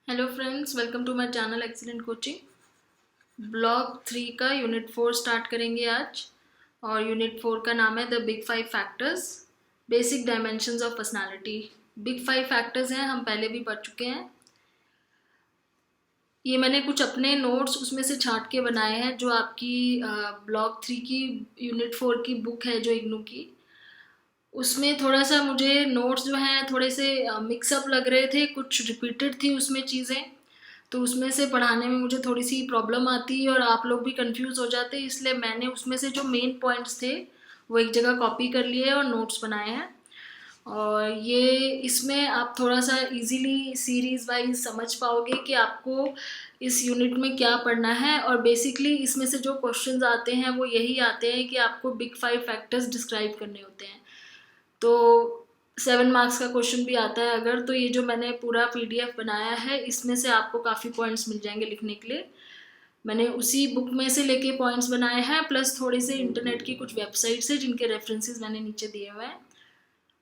Hello friends, welcome to my channel excellent coaching. Block 3 का unit 4 start करेंगे आज। और यूनिट 4 का नाम है the big 5 factors basic dimensions of personality. Big 5 factors हैं, हम पहले भी पढ़ चुके हैं। ये मैंने कुछ अपने नोट्स उसमें से छांट के बनाए हैं, जो आपकी ब्लॉक 3 की यूनिट 4 की बुक है जो इग्नू की, उसमें थोड़ा सा मुझे नोट्स जो हैं थोड़े से मिक्सअप लग रहे थे, कुछ रिपीटेड थी उसमें चीज़ें, तो उसमें से पढ़ाने में मुझे थोड़ी सी प्रॉब्लम आती है और आप लोग भी कंफ्यूज हो जाते हैं। इसलिए मैंने उसमें से जो मेन पॉइंट्स थे वो एक जगह कॉपी कर लिए और नोट्स बनाए हैं। और ये इसमें आप थोड़ा सा इजीली सीरीज वाइज समझ पाओगे कि आपको इस यूनिट में क्या पढ़ना है। और बेसिकली इसमें से जो क्वेश्चंस आते हैं वो यही आते हैं कि आपको बिग 5 फैक्टर्स डिस्क्राइब करने होते हैं। तो 7 मार्क्स का क्वेश्चन भी आता है अगर, तो ये जो मैंने पूरा पीडीएफ बनाया है इसमें से आपको काफ़ी पॉइंट्स मिल जाएंगे लिखने के लिए। मैंने उसी बुक में से लेके पॉइंट्स बनाए हैं, प्लस थोड़े से इंटरनेट की कुछ वेबसाइट्स है जिनके रेफरेंसेस मैंने नीचे दिए हुए हैं।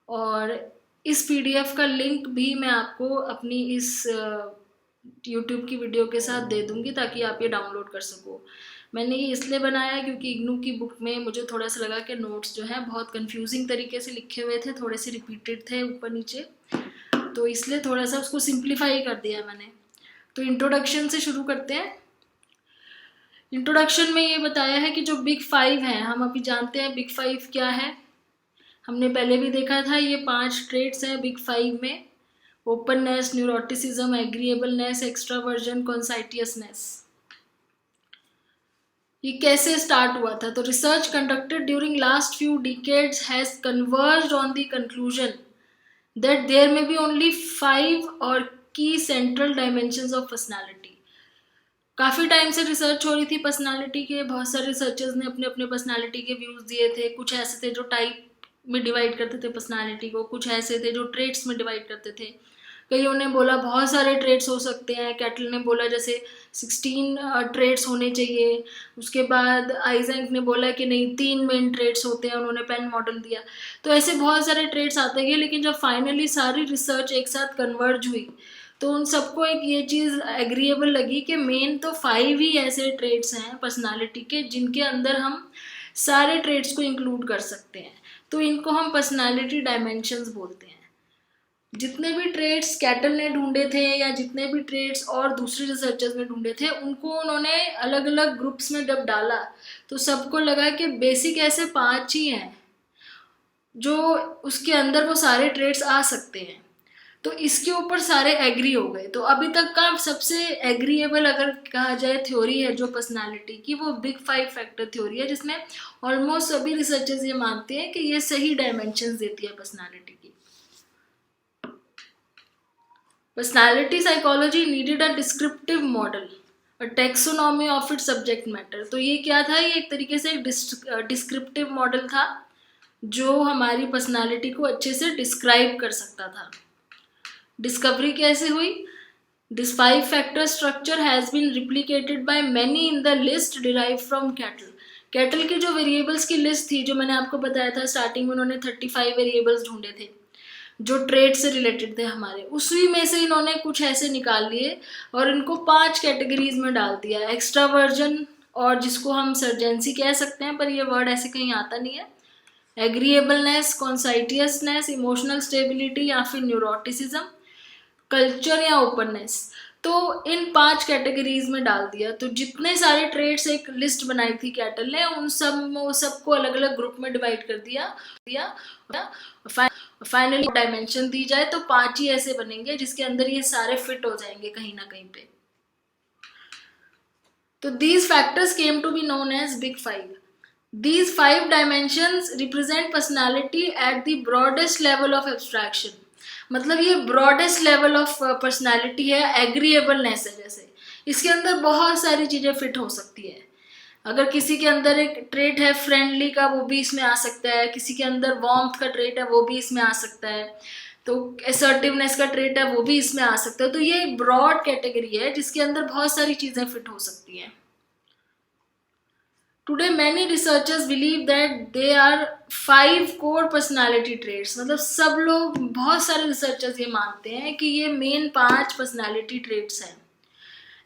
और इस पीडीएफ का लिंक भी मैं आपको अपनी इस यूट्यूब की वीडियो के साथ दे दूंगी ताकि आप ये डाउनलोड कर सको। मैंने ये इसलिए बनाया क्योंकि इग्नू की बुक में मुझे थोड़ा सा लगा कि नोट्स जो हैं बहुत कंफ्यूजिंग तरीके से लिखे हुए थे, थोड़े से रिपीटेड थे ऊपर नीचे, तो इसलिए थोड़ा सा उसको सिंप्लीफाई कर दिया मैंने। तो इंट्रोडक्शन से शुरू करते हैं। इंट्रोडक्शन में ये बताया है कि जो बिग 5 हैं, हम अभी जानते हैं बिग 5 क्या है। हमने पहले भी देखा था, ये 5 ट्रेट्स हैं बिग 5 में: openness, neuroticism, agreeableness, extraversion, conscientiousness. ये कैसे स्टार्ट हुआ था? तो research conducted during last few decades has converged on the conclusion that there may be only 5 or key central dimensions of personality. काफ़ी टाइम से research हो रही थी पर्सनालिटी के, बहुत सारे रिसर्चर्स ने अपने अपने पर्सनालिटी के व्यूज़ दिए थे। कुछ ऐसे थे जो टाइप में डिवाइड करते थे पर्सनालिटी को, कुछ ऐसे थे जो ट्रेट्स में डिवाइड करते थे। कईयों ने बोला बहुत सारे ट्रेट्स हो सकते हैं, कैटल ने बोला जैसे 16 ट्रेट्स होने चाहिए। उसके बाद आइजैक ने बोला कि नहीं, 3 मेन ट्रेट्स होते हैं, उन्होंने पेन मॉडल दिया। तो ऐसे बहुत सारे ट्रेट्स आते गए, लेकिन जब फाइनली सारी रिसर्च एक साथ कन्वर्ज हुई तो उन सबको एक ये चीज़ एग्रीएबल लगी कि मेन तो 5 ही ऐसे ट्रेट्स हैं पर्सनालिटी के जिनके अंदर हम सारे ट्रेट्स को इंक्लूड कर सकते हैं। तो इनको हम पर्सनालिटी डायमेंशंस बोलते हैं। जितने भी ट्रेड्स कैटल ने ढूंढे थे या जितने भी ट्रेड्स और दूसरे रिसर्चर्स ने ढूंढे थे, उनको उन्होंने अलग अलग ग्रुप्स में जब डाला तो सबको लगा कि बेसिक ऐसे 5 ही हैं जो उसके अंदर वो सारे ट्रेड्स आ सकते हैं। तो इसके ऊपर सारे एग्री हो गए। तो अभी तक का सबसे एग्रीएबल अगर कहा जाए थ्योरी है जो पर्सनालिटी की, वो बिग 5 फैक्टर थ्योरी है, जिसमें ऑलमोस्ट सभी रिसर्चर्स ये मानते हैं कि ये सही डायमेंशंस देती है पर्सनालिटी की। Personality psychology needed a descriptive model, a taxonomy of its subject matter. तो ये क्या था? ये एक तरीके से एक डिस्क्रिप्टिव मॉडल था जो हमारी पर्सनालिटी को अच्छे से डिस्क्राइब कर सकता था। डिस्कवरी कैसे हुई? This 5 factor structure has been replicated by many in the list derive from Cattell. Cattell की जो वेरिएबल्स की लिस्ट थी, जो मैंने आपको बताया था स्टार्टिंग में, उन्होंने 35 वेरिएबल्स ढूंढे थे जो ट्रेड से रिलेटेड थे हमारे, उसी में से इन्होंने कुछ ऐसे निकाल लिए और इनको 5 कैटेगरीज में डाल दिया। एक्स्ट्रावर्जन, और जिसको हम सर्जेंसी कह सकते हैं पर ये वर्ड ऐसे कहीं आता नहीं है, एग्रीएबलनेस, कॉन्साइटियसनेस, इमोशनल स्टेबिलिटी या फिर न्यूरोटिसिज्म, कल्चर या ओपननेस। तो इन 5 कैटेगरीज में डाल दिया। तो जितने सारे ट्रेड्स एक लिस्ट बनाई थी कैटल ने, उन सबको अलग अलग ग्रुप में डिवाइड कर दिया। फाइनली डायमेंशन दी जाए तो 5 ही ऐसे बनेंगे जिसके अंदर ये सारे फिट हो जाएंगे कहीं ना कहीं पे। तो these factors came to be known as big 5. These 5 dimensions represent personality at the broadest level of abstraction. मतलब ये broadest level of personality है, agreeableness है जैसे, इसके अंदर बहुत सारी चीज़ें फिट हो सकती है। अगर किसी के अंदर एक ट्रेट है फ्रेंडली का, वो भी इसमें आ सकता है। किसी के अंदर वार्मथ का ट्रेट है, वो भी इसमें आ सकता है। तो असर्टिवनेस का ट्रेट है, वो भी इसमें आ सकता है। तो ये एक ब्रॉड कैटेगरी है जिसके अंदर बहुत सारी चीज़ें फिट हो सकती हैं। Today many researchers believe that they are 5 core personality traits, मतलब सब लोग, बहुत सारे रिसर्चर्स ये मानते हैं कि ये मेन 5 पर्सनालिटी ट्रेट्स हैं.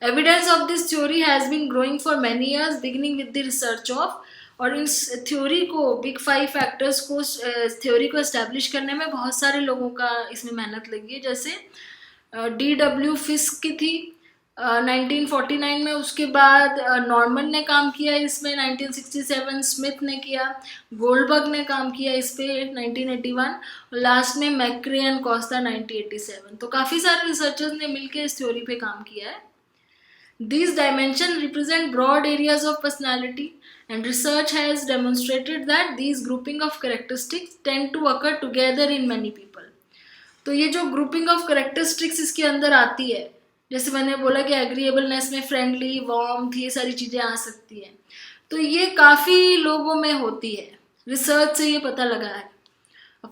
Evidence of this theory has been growing for many years, beginning with the research of, और इन थ्योरी को, बिग 5 फैक्टर्स को, थ्योरी को एस्टेब्लिश करने में बहुत सारे लोगों का इसमें मेहनत लगी है. जैसे D.W. फिस्क की थी 1949 में, उसके बाद नॉर्मन ने काम किया इसमें 1967, स्मिथ ने किया, गोल्डबर्ग ने काम किया इस पे 1981, और लास्ट में मैक्रे एंड कॉस्टा 1987. तो काफ़ी सारे रिसर्चर्स ने मिलकर इस थ्योरी पे काम किया है. These dimensions represent broad areas of personality, and research has demonstrated that these grouping of characteristics tend to occur together in many people. तो ये जो grouping of characteristics इसके अंदर आती है, जैसे मैंने बोला कि agreeableness में friendly, warmth, ये सारी चीज़ें आ सकती हैं, तो ये काफ़ी लोगों में होती है. रिसर्च से ये पता लगा है.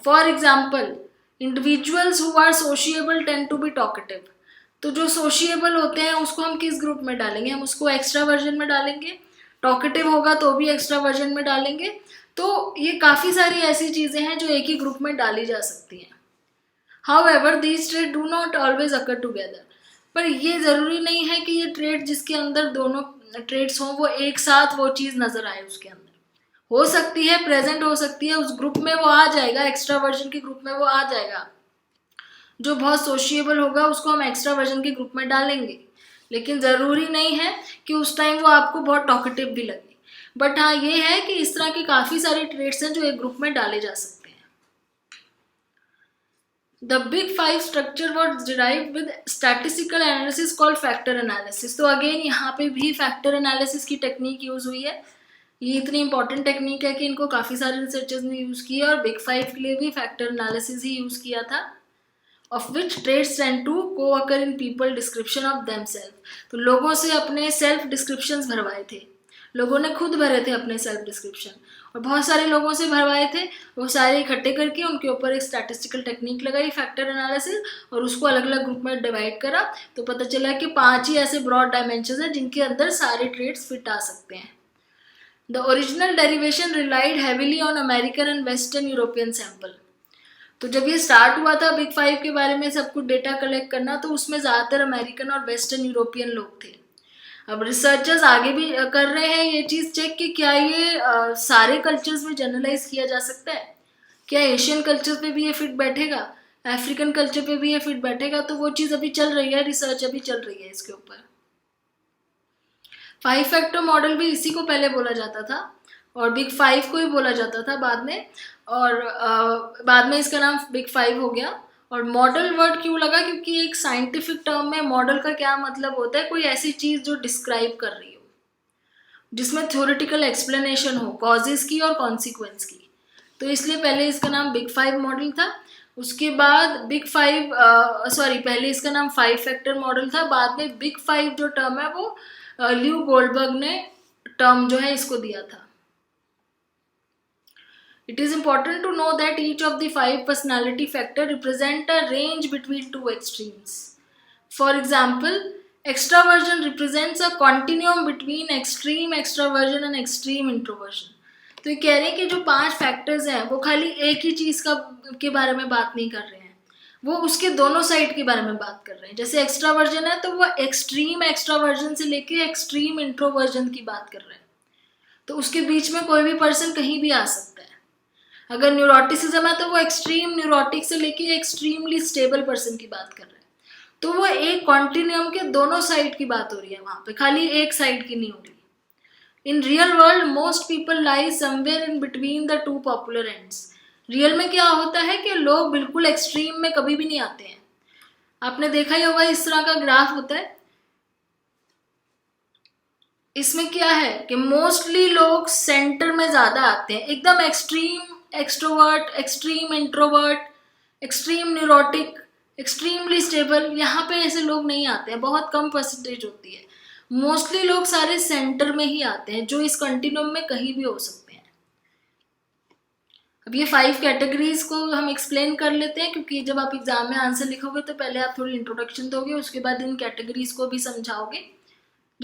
For example, individuals who are sociable tend to be talkative. तो जो सोशिएबल होते हैं उसको हम किस ग्रुप में डालेंगे? हम उसको एक्स्ट्रा वर्जन में डालेंगे. टॉकेटिव होगा तो भी एक्स्ट्रा वर्जन में डालेंगे. तो ये काफ़ी सारी ऐसी चीज़ें हैं जो एक ही ग्रुप में डाली जा सकती हैं. However these trait do not always occur together. पर ये ज़रूरी नहीं है कि ये ट्रेट जिसके अंदर दोनों ट्रेट्स हों वो एक साथ वो चीज़ नज़र आए उसके अंदर. हो सकती है, प्रेजेंट हो सकती है, उस ग्रुप में वो आ जाएगा, एक्स्ट्रा वर्जन के ग्रुप में वो आ जाएगा. जो बहुत सोशिएबल होगा उसको हम एक्स्ट्रा वर्जन के ग्रुप में डालेंगे, लेकिन ज़रूरी नहीं है कि उस टाइम वो आपको बहुत टॉकेटिव भी लगे. बट हाँ, ये है कि इस तरह के काफ़ी सारे ट्रेट्स हैं जो एक ग्रुप में डाले जा सकते हैं. The big 5 structure was derived with statistical analysis called factor analysis. तो अगेन यहाँ पे भी फैक्टर एनालिसिस की टेक्निक यूज़ हुई है. ये इतनी इंपॉर्टेंट टेक्निक है कि इनको काफ़ी सारे रिसर्चर्स ने यूज़ किया, और बिग 5 के लिए भी फैक्टर एनालिसिस ही यूज़ किया था. of which traits tend to co-occur in people description of themselves. तो लोगों से अपने सेल्फ डिस्क्रिप्शंस भरवाए थे, लोगों ने खुद भरे थे अपने सेल्फ डिस्क्रिप्शन, और बहुत सारे लोगों से भरवाए थे. वो सारे इकट्ठे करके उनके ऊपर एक स्टैटिस्टिकल टेक्निक लगाई, फैक्टर एनालिसिस, और उसको अलग अलग ग्रुप में डिवाइड करा. तो पता चला कि 5 ही ऐसे ब्रॉड डायमेंशंस हैं जिनके अंदर सारे ट्रेट्स फिट आ सकते हैं. The original derivation relied heavily on American and western European sample. तो जब ये स्टार्ट हुआ था बिग 5 के बारे में सब कुछ डेटा कलेक्ट करना, तो उसमें ज़्यादातर अमेरिकन और वेस्टर्न यूरोपियन लोग थे. अब रिसर्चर्स आगे भी कर रहे हैं ये चीज़ चेक कि क्या ये सारे कल्चर्स में जनरलाइज किया जा सकता है. क्या एशियन कल्चर पे भी ये फिट बैठेगा, अफ्रीकन कल्चर पे भी ये फिट बैठेगा. तो वो चीज़ अभी चल रही है, रिसर्च अभी चल रही है इसके ऊपर. 5 फैक्टर मॉडल भी इसी को पहले बोला जाता था, और बिग 5 को ही बोला जाता था बाद में, और बाद में इसका नाम बिग 5 हो गया. और मॉडल वर्ड क्यों लगा? क्योंकि एक साइंटिफिक टर्म में मॉडल का क्या मतलब होता है? कोई ऐसी चीज़ जो डिस्क्राइब कर रही हो, जिसमें थ्योरेटिकल एक्सप्लेनेशन हो कॉजेस की और कॉन्सिक्वेंस की. तो इसलिए पहले इसका नाम बिग 5 मॉडल था. उसके बाद बिग 5 पहले इसका नाम 5 फैक्टर मॉडल था. बाद में बिग 5 जो टर्म है वो ल्यू गोल्डबर्ग ने टर्म जो है इसको दिया था. It is important to know that each of the 5 personality factors represent a range between two extremes. For example, extraversion represents a continuum between extreme extraversion and extreme introversion. तो ये कह रहे हैं कि जो 5 फैक्टर्स हैं वो खाली एक ही चीज़ के बारे में बात नहीं कर रहे हैं, वो उसके दोनों साइड के बारे में बात कर रहे हैं. जैसे एक्स्ट्रावर्जन है तो वो एक्सट्रीम एक्स्ट्रावर्जन से लेके एक्सट्रीम इंट्रोवर्जन की बात कर रहे हैं. तो उसके बीच में कोई भी पर्सन कहीं भी आ सकता है. अगर न्यूरोटिसिज्म है तो वो एक्सट्रीम न्यूरोटिक से लेके एक्सट्रीमली स्टेबल पर्सन की बात कर रहे हैं. तो वो एक कॉन्टिन्यूम के दोनों साइड की बात हो रही है, वहाँ पे खाली एक साइड की नहीं हो रही. In real world most people lie somewhere in between the two popular ends. Real में क्या होता है कि लोग बिल्कुल एक्सट्रीम में कभी भी नहीं आते हैं. आपने देखा ही होगा इस तरह का ग्राफ होता है. इसमें क्या है कि मोस्टली लोग सेंटर में ज़्यादा आते हैं, एकदम extreme extrovert, extreme introvert, extreme neurotic, extremely stable, यहाँ पे ऐसे लोग नहीं आते हैं, बहुत कम परसेंटेज होती है. मोस्टली लोग सारे सेंटर में ही आते हैं, जो इस कंटिन्यूम में कहीं भी हो सकते हैं. अब ये 5 कैटेगरीज को हम एक्सप्लेन कर लेते हैं, क्योंकि जब आप एग्जाम में आंसर लिखोगे तो पहले आप थोड़ी इंट्रोडक्शन दोगे, उसके बाद इन कैटेगरीज को भी समझाओगे,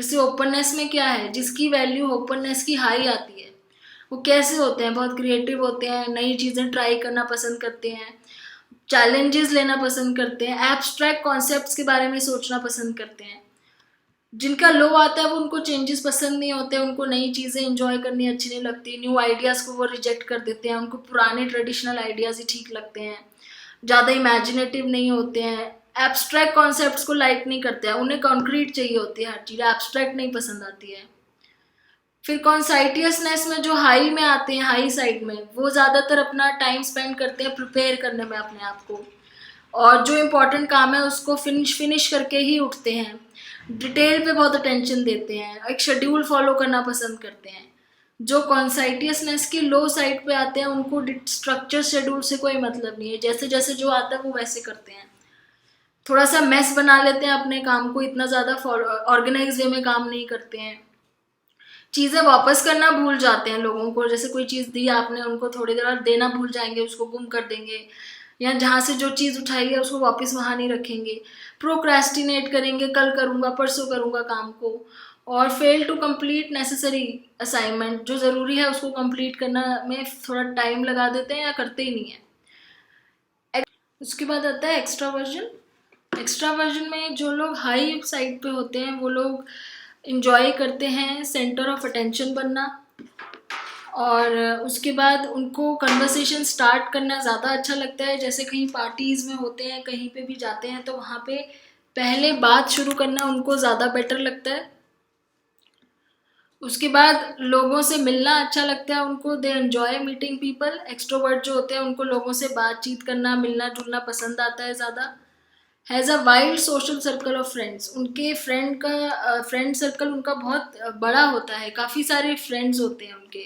जैसे ओपननेस में क्या है, जिसकी वैल्यू ओपननेस की हाई आती है वो कैसे होते हैं, बहुत क्रिएटिव होते हैं, नई चीज़ें ट्राई करना पसंद करते हैं, चैलेंजेस लेना पसंद करते हैं, एब्स्ट्रैक्ट कॉन्सेप्ट्स के बारे में सोचना पसंद करते हैं। जिनका लो आता है वो उनको चेंजेस पसंद नहीं होते, उनको नई चीज़ें एंजॉय करनी अच्छी नहीं लगती, न्यू आइडियाज़ को वो रिजेक्ट कर देते हैं, उनको पुराने ट्रेडिशनल आइडियाज़ ही ठीक लगते हैं, ज़्यादा इमेजिनेटिव नहीं होते हैं, एब्स्ट्रैक्ट कॉन्सेप्ट्स को लाइक नहीं करते हैं, उन्हें कॉन्क्रीट चाहिए होती है हर चीज़, एब्स्ट्रैक्ट नहीं पसंद आती है। फिर कॉन्साइटियसनेस में जो हाई में आते हैं, हाई साइड में, वो ज़्यादातर अपना टाइम स्पेंड करते हैं प्रिपेयर करने में अपने आप को, और जो इम्पोर्टेंट काम है उसको फिनिश करके ही उठते हैं, डिटेल पे बहुत अटेंशन देते हैं, एक शेड्यूल फॉलो करना पसंद करते हैं। जो कॉन्साइटियसनेस की लो साइड पे आते हैं उनको स्ट्रक्चर शेड्यूल से कोई मतलब नहीं है, जैसे जैसे जो आता है वो वैसे करते हैं, थोड़ा सा मेस बना लेते हैं अपने काम को, इतना ज़्यादा ऑर्गेनाइज वे में काम नहीं करते हैं, चीज़ें वापस करना भूल जाते हैं लोगों को, जैसे कोई चीज़ दी आपने उनको थोड़ी देर बाद देना भूल जाएंगे, उसको गुम कर देंगे, या जहाँ से जो चीज़ उठाई है उसको वापस वहाँ नहीं रखेंगे, प्रोक्रेस्टिनेट करेंगे, कल करूँगा परसों करूँगा काम को, और fail to complete necessary assignment, जो ज़रूरी है उसको कंप्लीट करना में थोड़ा टाइम लगा देते हैं या करते ही नहीं है। उसके बाद आता है एक्स्ट्रावर्जन। एक्स्ट्रावर्जन में जो लोग हाई साइड पे होते हैं वो लोग इंजॉय करते हैं सेंटर ऑफ अटेंशन बनना, और उसके बाद उनको कन्वर्सेशन स्टार्ट करना ज़्यादा अच्छा लगता है, जैसे कहीं पार्टीज़ में होते हैं, कहीं पे भी जाते हैं तो वहाँ पे पहले बात शुरू करना उनको ज़्यादा बेटर लगता है। उसके बाद लोगों से मिलना अच्छा लगता है उनको, they enjoy meeting people. Extrovert जो होते हैं उनको लोगों से बातचीत करना, मिलना जुलना पसंद आता है ज़्यादा। Has a wide social circle of friends, उनके फ्रेंड सर्कल उनका बहुत बड़ा होता है, काफ़ी सारे फ्रेंड्स होते हैं उनके।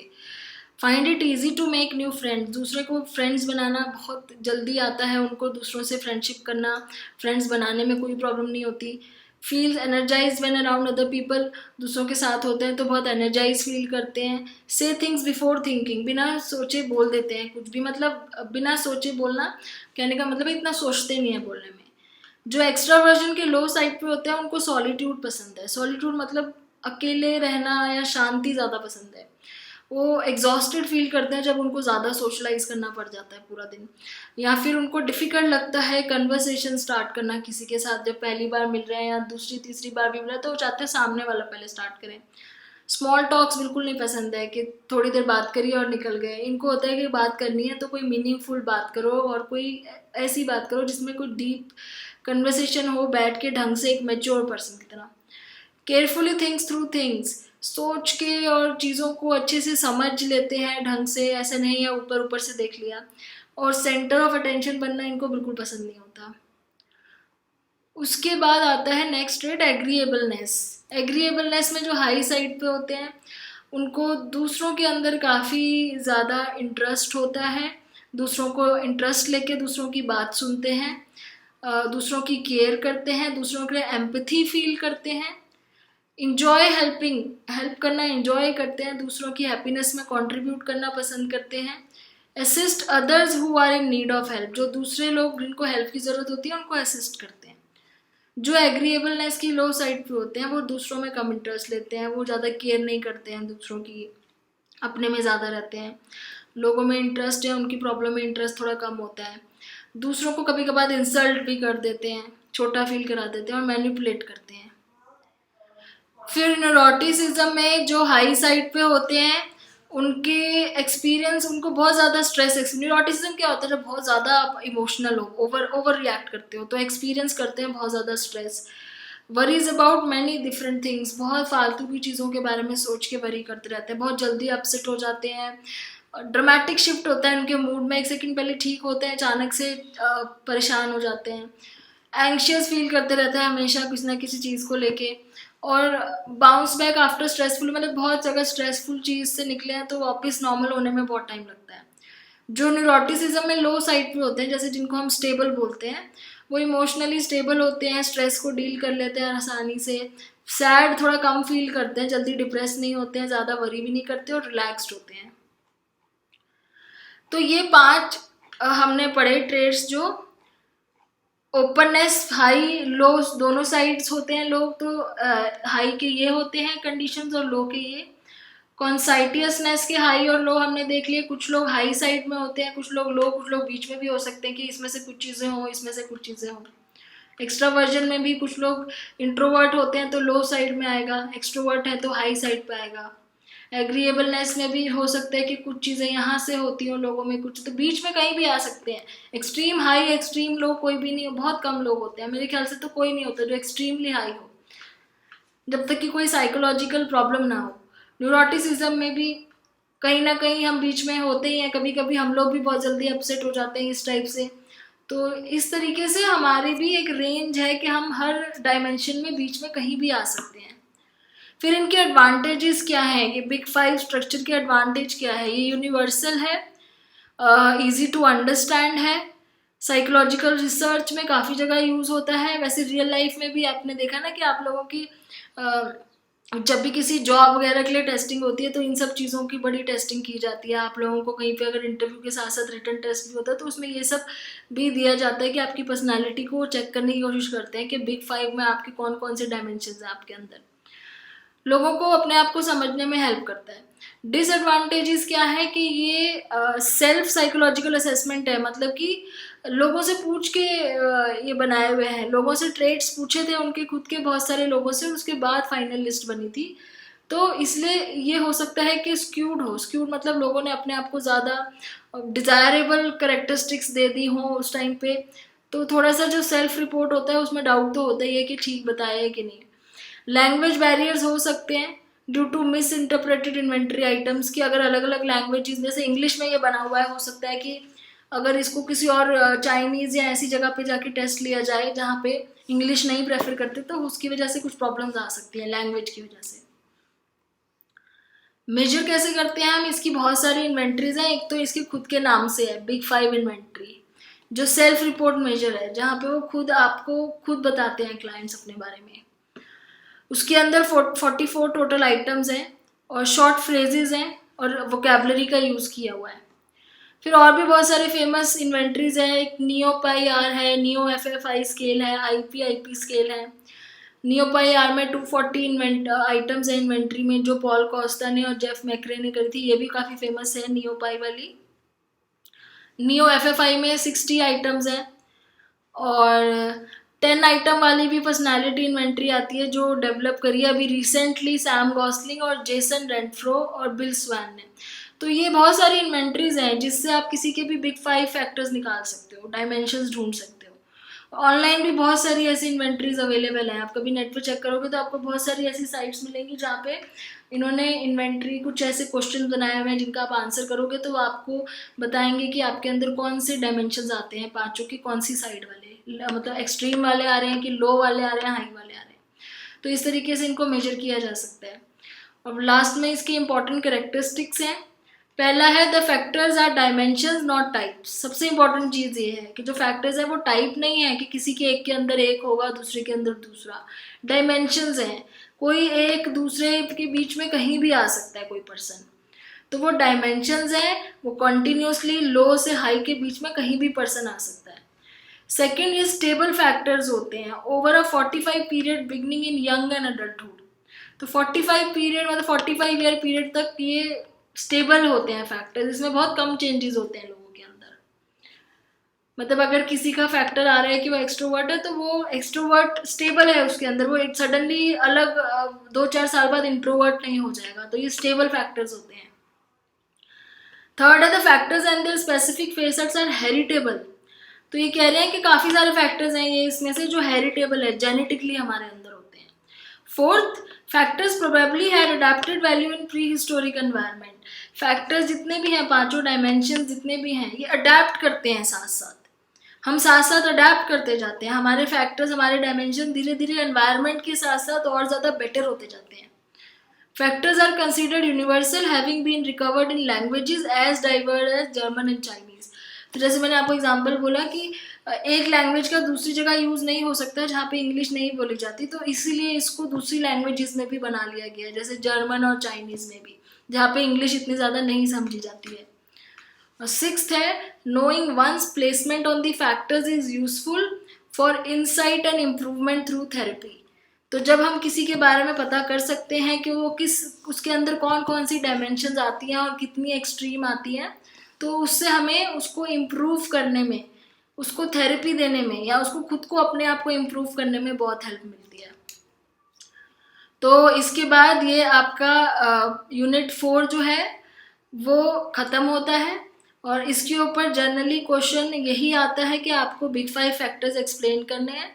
Find it easy to make new friends, दूसरे को फ्रेंड्स बनाना बहुत जल्दी आता है उनको, दूसरों से फ्रेंडशिप करना, फ्रेंड्स बनाने में कोई प्रॉब्लम नहीं होती। Feel energize when around other people, दूसरों के साथ होते हैं तो बहुत एनर्जाइज फील करते हैं। से थिंग्स बिफोर थिंकिंग, बिना सोचे बोल देते हैं कुछ भी, मतलब बिना सोचे बोलना, कहने का मतलब इतना सोचते नहीं है बोलने में। जो एक्स्ट्रावर्जन के लो साइड पे होते हैं उनको सॉलिट्यूड पसंद है, सॉलिट्यूड मतलब अकेले रहना या शांति ज़्यादा पसंद है। वो एग्जॉस्टेड फील करते हैं जब उनको ज़्यादा सोशलाइज करना पड़ जाता है पूरा दिन, या फिर उनको डिफ़िकल्ट लगता है कन्वर्सेशन स्टार्ट करना किसी के साथ, जब पहली बार मिल रहे हैं या दूसरी तीसरी बार भी मिल रहे हैं तो वो चाहते हैं सामने वाला पहले स्टार्ट करें। स्मॉल टॉक्स बिल्कुल नहीं पसंद है कि थोड़ी देर बात करिए और निकल गए, इनको होता है कि बात करनी है तो कोई मीनिंगफुल बात करो, और कोई ऐसी बात करो जिसमें कोई डीप कन्वर्सेशन हो, बैठ के ढंग से, एक मैच्योर पर्सन की तरह। केयरफुली थिंक्स थ्रू थिंग्स, सोच के और चीज़ों को अच्छे से समझ लेते हैं ढंग से, ऐसा नहीं है ऊपर ऊपर से देख लिया। और सेंटर ऑफ अटेंशन बनना इनको बिल्कुल पसंद नहीं होता। उसके बाद आता है नेक्स्ट ट्रेट, एग्रीएबलनेस। एग्रीएबलनेस में जो हाई साइड पे होते हैं उनको दूसरों के अंदर काफ़ी ज़्यादा इंटरेस्ट होता है, दूसरों को इंटरेस्ट लेके दूसरों की बात सुनते हैं, दूसरों की केयर करते हैं, दूसरों के लिए एम्पैथी फील करते हैं, इंजॉय हेल्प करना इंजॉय करते हैं, दूसरों की हैप्पीनेस में कंट्रीब्यूट करना पसंद करते हैं। Assist others who are in need of help, जो दूसरे लोग जिनको हेल्प की ज़रूरत होती है उनको असिस्ट करते हैं। जो एग्रीएबलनेस की लो साइड पे होते हैं वो दूसरों में कम इंटरेस्ट लेते हैं, वो ज़्यादा केयर नहीं करते हैं दूसरों की, अपने में ज़्यादा रहते हैं। लोगों में इंटरेस्ट है, उनकी प्रॉब्लम में इंटरेस्ट थोड़ा कम होता है। दूसरों को कभी कभार इंसल्ट भी कर देते हैं, छोटा फील करा देते हैं और मैनिपुलेट करते हैं। फिर न्यूरोटिसिज्म में जो हाई साइड पे होते हैं उनके एक्सपीरियंस, उनको बहुत ज़्यादा स्ट्रेस, न्यूरोटिसिज्म क्या होता है, जब बहुत ज़्यादा आप इमोशनल हो, ओवर रिएक्ट करते हो तो एक्सपीरियंस करते हैं बहुत ज़्यादा stress. Worries about many different things, बहुत फालतू की चीज़ों के बारे में सोच के वरी करते रहते हैं, बहुत जल्दी अपसेट हो जाते हैं, ड्रामेटिक शिफ्ट होता है उनके मूड में, एक सेकंड पहले ठीक होते हैं अचानक से परेशान हो जाते हैं, एंग्शियस फील करते रहते हैं हमेशा किसी ना किसी चीज़ को लेके, और बाउंस बैक आफ्टर स्ट्रेसफुल, मतलब बहुत जगह स्ट्रेसफुल चीज़ से निकले हैं तो वापस नॉर्मल होने में बहुत टाइम लगता है। जो न्यूरोटिसिज्म में लो साइड पे होते हैं, जैसे जिनको हम स्टेबल बोलते हैं, वो इमोशनली स्टेबल होते हैं, स्ट्रेस को डील कर लेते हैं आसानी से, सैड थोड़ा कम फील करते हैं, जल्दी डिप्रेस नहीं होते हैं, ज़्यादा वरी भी नहीं करते और रिलैक्स्ड होते हैं। तो ये 5 हमने पढ़े ट्रेड्स जो ओपननेस हाई लो दोनों साइड्स होते हैं लोग, तो हाई के ये होते हैं कंडीशंस और लो के ये। कॉन्साइटियसनेस के हाई और लो हमने देख लिए, कुछ लोग हाई साइड में होते हैं, कुछ लोग लो, कुछ लोग बीच में भी हो सकते हैं कि इसमें से कुछ चीज़ें हों, इसमें से कुछ चीज़ें हों। एक्स्ट्रावर्जन में भी कुछ लोग इंट्रोवर्ट होते हैं तो लो साइड में आएगा, एक्सट्रोवर्ट है तो हाई साइड पे आएगा। एग्रीएबलनेस में भी हो सकता है कि कुछ चीज़ें यहाँ से होती हो लोगों में, कुछ तो बीच में कहीं भी आ सकते हैं। एक्सट्रीम हाई एक्सट्रीम लो कोई भी नहीं हो, बहुत कम लोग होते हैं, मेरे ख्याल से तो कोई नहीं होता जो एक्सट्रीमली हाई हो, जब तक कि कोई साइकोलॉजिकल प्रॉब्लम ना हो। न्यूरोटिसिज्म में भी कहीं ना कहीं हम बीच में होते ही हैं, कभी कभी हम लोग भी बहुत जल्दी अपसेट हो जाते हैं इस टाइप से। तो इस तरीके से हमारी भी एक रेंज है कि हम हर डायमेंशन में बीच में कहीं भी आ सकते हैं। फिर इनके एडवांटेजेस क्या हैं, ये बिग 5 स्ट्रक्चर के एडवांटेज क्या है? ये यूनिवर्सल है, इजी टू अंडरस्टैंड है, साइकोलॉजिकल रिसर्च में काफ़ी जगह यूज़ होता है। वैसे रियल लाइफ में भी आपने देखा ना कि आप लोगों की जब भी किसी जॉब वगैरह के लिए टेस्टिंग होती है तो इन सब चीज़ों की बड़ी टेस्टिंग की जाती है। आप लोगों को कहीं पे अगर इंटरव्यू के साथ साथ रिटन टेस्ट भी होता है तो उसमें ये सब भी दिया जाता है कि आपकी पर्सनालिटी को चेक करने की कोशिश करते हैं कि बिग 5 में आपके कौन कौन से डायमेंशन हैं आपके अंदर। लोगों को अपने आप को समझने में हेल्प करता है। डिसएडवांटेजेस क्या है कि ये सेल्फ साइकोलॉजिकल असेसमेंट है, मतलब कि लोगों से पूछ के ये बनाए हुए हैं, लोगों से ट्रेड्स पूछे थे उनके खुद के बहुत सारे लोगों से, उसके बाद फाइनल लिस्ट बनी थी। तो इसलिए ये हो सकता है कि स्क्यूड हो, स्क्यूड मतलब लोगों ने अपने आप को ज़्यादा डिज़ायरेबल करेक्टरिस्टिक्स दे दी हों उस टाइम पे, तो थोड़ा सा जो सेल्फ रिपोर्ट होता है उसमें डाउट तो होता ही है कि ठीक बताया है कि नहीं। लैंग्वेज बैरियर्स हो सकते हैं due to misinterpreted inventory items की, अगर अलग अलग लैंग्वेजेस, जैसे इंग्लिश में ये बना हुआ है, हो सकता है कि अगर इसको किसी और चाइनीज़ या ऐसी जगह पे जाके टेस्ट लिया जाए जहाँ पे इंग्लिश नहीं प्रेफर करते, तो उसकी वजह से कुछ प्रॉब्लम्स आ सकती हैं लैंग्वेज की वजह से। मेजर कैसे करते हैं हम? इसकी बहुत सारी इन्वेंट्रीज हैं। एक तो इसके खुद के नाम से है बिग 5 इन्वेंट्री, जो सेल्फ रिपोर्ट मेजर है, जहाँ पे वो खुद आपको खुद बताते हैं क्लाइंट्स अपने बारे में। उसके अंदर 44 टोटल आइटम्स हैं और शॉर्ट फ्रेजेस हैं और वोकेबलरी का यूज़ किया हुआ है। फिर और भी बहुत सारे फेमस इन्वेंट्रीज हैं, एक नियो पाई आर है, नियो FFI स्केल है, IP स्केल है। नियो पाई आर में 240 आइटम्स हैं इन्वेंट्री में, जो पॉल कॉस्टा ने और जेफ मैक्रे ने करी थी, ये भी काफ़ी फेमस है नियो पाई वाली। नियो FFI में 60 आइटम्स हैं और 10 आइटम वाली भी पर्सनालिटी इन्वेंट्री आती है जो डेवलप करी है अभी रिसेंटली सैम गॉसलिंग और जेसन रेंफ्रो और बिल स्वैन ने। तो ये बहुत सारी इन्वेंट्रीज हैं जिससे आप किसी के भी बिग 5 फैक्टर्स निकाल सकते हो, डायमेंशंस ढूंढ सकते हो। ऑनलाइन भी बहुत सारी ऐसी इन्वेंट्रीज अवेलेबल हैं, आप कभी नेट पर चेक करोगे तो आपको बहुत सारी ऐसी साइट्स मिलेंगी जहाँ पे इन्होंने इन्वेंट्री कुछ ऐसे क्वेश्चन बनाए हुए हैं जिनका आप आंसर करोगे तो आपको बताएंगे कि आपके अंदर कौन से डायमेंशंस आते हैं पांचों की, कौन सी साइड वाले, मतलब एक्सट्रीम वाले आ रहे हैं कि लो वाले आ रहे हैं, हाई वाले आ रहे हैं। तो इस तरीके से इनको मेजर किया जा सकता है। और लास्ट में इसकी इंपॉर्टेंट कैरेक्टरिस्टिक्स हैं। पहला है the factors are dimensions not types. सबसे इंपॉर्टेंट चीज़ ये है कि जो फैक्टर्स है वो टाइप नहीं है कि किसी के एक के अंदर एक होगा दूसरे के अंदर दूसरा, डायमेंशंस हैं। कोई एक दूसरे के बीच में कहीं भी आ सकता है कोई पर्सन, तो वो डायमेंशंस हैं, वो कंटिन्यूसली लो से हाई के बीच में कहीं भी पर्सन आ सकता है। सेकेंड ये स्टेबल फैक्टर्स होते हैं over a 45 period beginning in young and adulthood. तो 45 पीरियड मतलब 45 ईयर पीरियड तक ये स्टेबल होते हैं फैक्टर्स, इसमें बहुत कम चेंजेस होते हैं लोगों के अंदर। मतलब अगर किसी का फैक्टर आ रहा है कि वो एक्सट्रोवर्ट है तो वो एक्सट्रोवर्ट स्टेबल है उसके अंदर, वो एक सडनली अलग 2-4 साल बाद इंट्रोवर्ट नहीं हो जाएगा। तो ये स्टेबल फैक्टर्स होते हैं। थर्ड है the factors and their specific facets are heritable. तो ये कह रहे हैं कि काफ़ी सारे फैक्टर्स हैं ये इसमें से जो हेरिटेबल है, जेनेटिकली हमारे अंदर होते हैं। Fourth, factors probably had adapted value in pre historic environment. Factors जितने भी हैं, पांचों डायमेंशन जितने भी हैं, ये अडेप्ट करते हैं साथ साथ, हम साथ साथ अडेप्ट करते जाते हैं। हमारे फैक्टर्स, हमारे डायमेंशन धीरे धीरे एनवायरनमेंट के साथ साथ और ज़्यादा बेटर होते जाते हैं। Factors are considered universal having been recovered in languages as diverse as German and Chinese. तो जैसे मैंने आपको एग्जांपल बोला कि एक लैंग्वेज का दूसरी जगह यूज़ नहीं हो सकता जहाँ पे इंग्लिश नहीं बोली जाती, तो इसीलिए इसको दूसरी लैंग्वेजेस में भी बना लिया गया है, जैसे जर्मन और चाइनीज़ में भी, जहाँ पे इंग्लिश इतनी ज़्यादा नहीं समझी जाती है। और सिक्स्थ है knowing one's placement on the factors is useful for insight and improvement through therapy. तो जब हम किसी के बारे में पता कर सकते हैं कि वो उसके अंदर कौन कौन सी डायमेंशंस आती हैं और कितनी एक्सट्रीम आती हैं, तो उससे हमें उसको इम्प्रूव करने में, उसको थेरेपी देने में, या उसको खुद को अपने आप को इम्प्रूव करने में बहुत हेल्प मिलती है। तो इसके बाद ये आपका यूनिट 4 जो है वो ख़त्म होता है, और इसके ऊपर जनरली क्वेश्चन यही आता है कि आपको बिग 5 फैक्टर्स एक्सप्लेन करने हैं।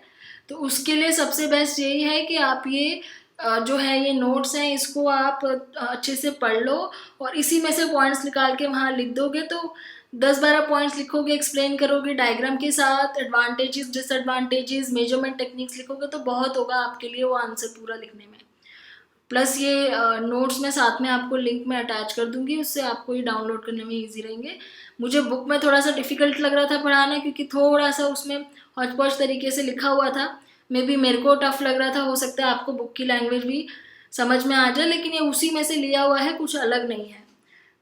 तो उसके लिए सबसे बेस्ट यही है कि आप ये जो है ये नोट्स हैं इसको आप अच्छे से पढ़ लो, और इसी में से पॉइंट्स निकाल के वहाँ लिख दोगे। तो 10-12 पॉइंट्स लिखोगे, एक्सप्लेन करोगे डायग्राम के साथ, एडवांटेजेस डिसएडवांटेजेस, मेजरमेंट टेक्निक्स लिखोगे तो बहुत होगा आपके लिए वो आंसर पूरा लिखने में। प्लस ये नोट्स मैं साथ में आपको लिंक में अटैच कर दूंगी, उससे आपको ये डाउनलोड करने में इजी रहेंगे। मुझे बुक में थोड़ा सा डिफ़िकल्ट लग रहा था पढ़ाना, क्योंकि थोड़ा सा उसमें हौच पौच तरीके से लिखा हुआ था। मे बी मेरे को टफ लग रहा था, हो सकता है आपको बुक की लैंग्वेज भी समझ में आ जाए, लेकिन ये उसी में से लिया हुआ है, कुछ अलग नहीं है।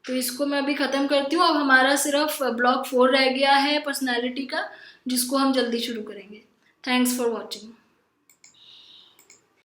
तो इसको मैं अभी ख़त्म करती हूँ। अब हमारा सिर्फ ब्लॉक 4 रह गया है पर्सनैलिटी का, जिसको हम जल्दी शुरू करेंगे। Thanks for watching.